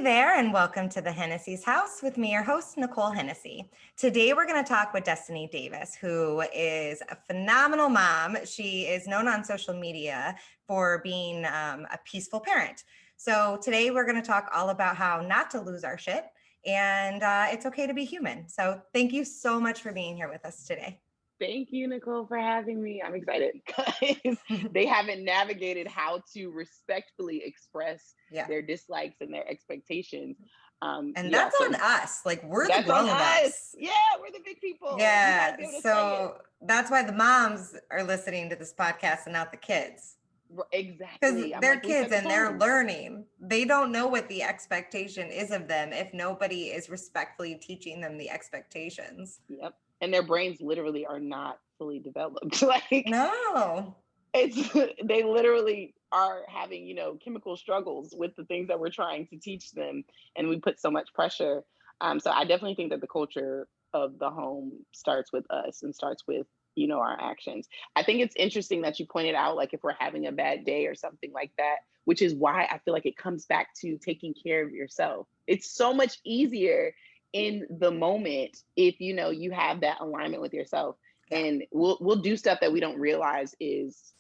there, and welcome to the Hennessy's House with me, your host, Nicole Hennessy. Today, we're going to talk with Destini Davis, who is a phenomenal mom. She is known on social media for being a peaceful parent. So today, we're going to talk all about how not to lose our shit, and it's okay to be human. So thank you so much for being here with us today. Thank you, Nicole, for having me. I'm excited because they haven't navigated how to respectfully express Yeah. their dislikes and their expectations. And that's on us. Like, we're the That's on grown-ups. us. Yeah, we're the big people. You Yeah. gotta be able to say So that's why the moms are listening to this podcast and not the kids. it. Because Exactly. they're We set kids the and they're tone. learning. They don't know what the expectation is of them if nobody is respectfully teaching them the expectations. Yep. And their brains literally are not fully developed. Like, No. they literally are having, chemical struggles with the things that we're trying to teach them, and we put so much pressure. So I definitely think that the culture of the home starts with us and starts with, our actions. I think it's interesting that you pointed out, like, if we're having a bad day or something like that, which is why I feel like it comes back to taking care of yourself. It's so much easier in the moment if you have that alignment with yourself. Yeah. And we'll do stuff that we don't realize is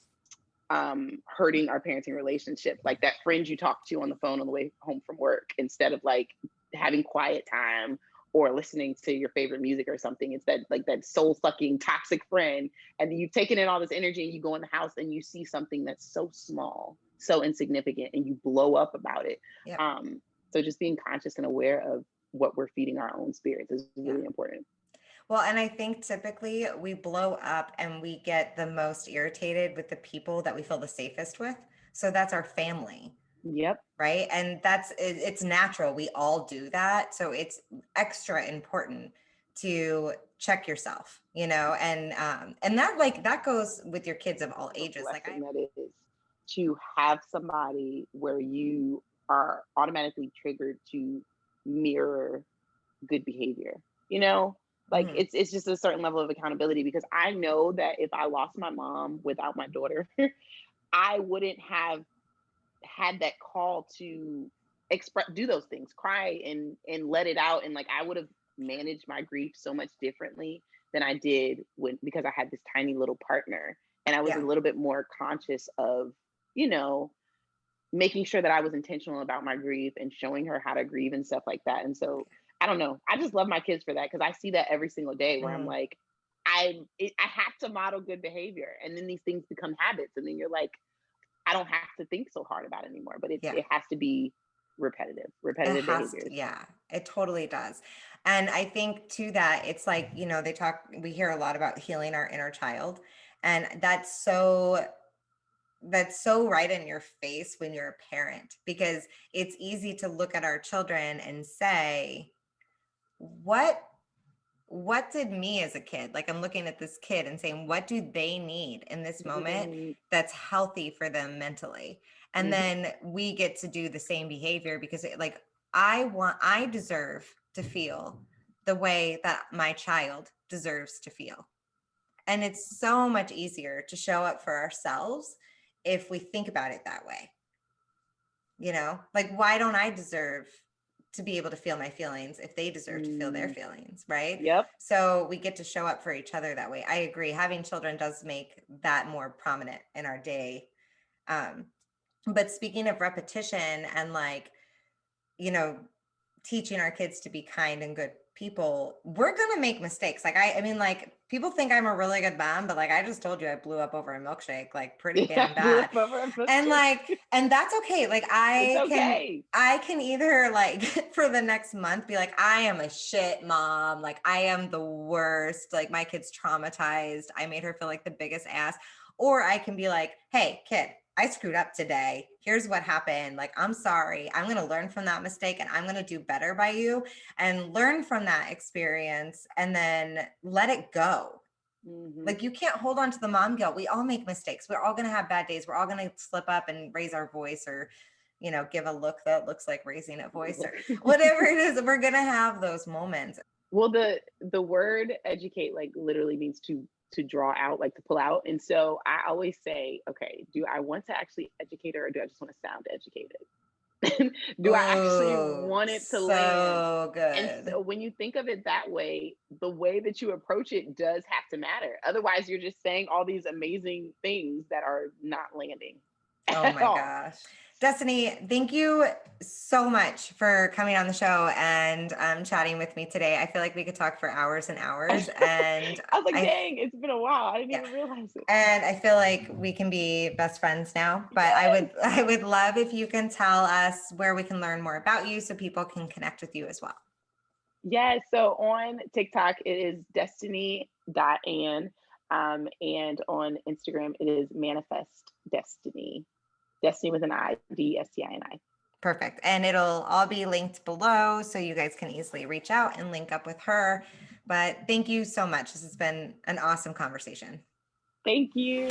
hurting our parenting relationship, like that friend you talk to on the phone on the way home from work, instead of like having quiet time or listening to your favorite music or something. It's that soul sucking toxic friend, and you've taken in all this energy and you go in the house and you see something that's so small, so insignificant, and you blow up about it. Yep. So just being conscious and aware of what we're feeding our own spirits is really important. Well, and I think typically we blow up and we get the most irritated with the people that we feel the safest with. So that's our family. Yep. Right. And it's natural. We all do that. So it's extra important to check yourself, and that goes with your kids of all ages. Like, that is to have somebody where you are automatically triggered to mirror good behavior, like it's just a certain level of accountability, because I know that if I lost my mom without my daughter, I wouldn't have had that call to do those things, cry and let it out. And like, I would have managed my grief so much differently than I did because I had this tiny little partner, and I was a little bit more conscious of, making sure that I was intentional about my grief and showing her how to grieve and stuff like that. And so I don't know, I just love my kids for that, because I see that every single day where I'm like, I have to model good behavior, and then these things become habits, and then you're like, I don't have to think so hard about it anymore, but it has to be repetitive behaviors. Yeah, it totally does. And I think to that, it's like, we hear a lot about healing our inner child, and that's so right in your face when you're a parent, because it's easy to look at our children and say, what did me as a kid, like I'm looking at this kid and saying, what do they need in this moment that's healthy for them mentally? And then we get to do the same behavior, because I deserve to feel the way that my child deserves to feel. And it's so much easier to show up for ourselves if we think about it that way. Like, why don't I deserve to be able to feel my feelings if they deserve to feel their feelings, right? Yep. So we get to show up for each other that way. I agree. Having children does make that more prominent in our day. But speaking of repetition and teaching our kids to be kind and good people, we're going to make mistakes. Like, I mean, like, people think I'm a really good mom, but like, I just told you, I blew up over a milkshake, like pretty damn bad. And that's okay. Like, I can either like for the next month be like, I am a shit mom. Like, I am the worst. Like, my kid's traumatized. I made her feel like the biggest ass. Or I can be like, hey, kid, I screwed up today. Here's what happened. Like, I'm sorry. I'm going to learn from that mistake, and I'm going to do better by you and learn from that experience, and then let it go. Like, you can't hold on to the mom guilt. We all make mistakes. We're all going to have bad days. We're all going to slip up and raise our voice, or, give a look that looks like raising a voice, or whatever it is. We're going to have those moments. Well, the word educate, like, literally means to draw out, like to pull out. And so I always say, okay, do I want to actually educate her, or do I just want to sound educated? Do I actually want it to land? So And good. so when you think of it that way, the way that you approach it does have to matter. Otherwise, you're just saying all these amazing things that are not landing. Oh my gosh. Destini, thank you so much for coming on the show and chatting with me today. I feel like we could talk for hours and hours. And I was like, dang, it's been a while. I didn't even realize it. And I feel like we can be best friends now. But Yes. I would love if you can tell us where we can learn more about you so people can connect with you as well. Yes. So on TikTok, it is destiny.ann. And on Instagram, it is manifest destiny. Destiny with an I, Destini. Perfect. And it'll all be linked below so you guys can easily reach out and link up with her. But thank you so much. This has been an awesome conversation. Thank you.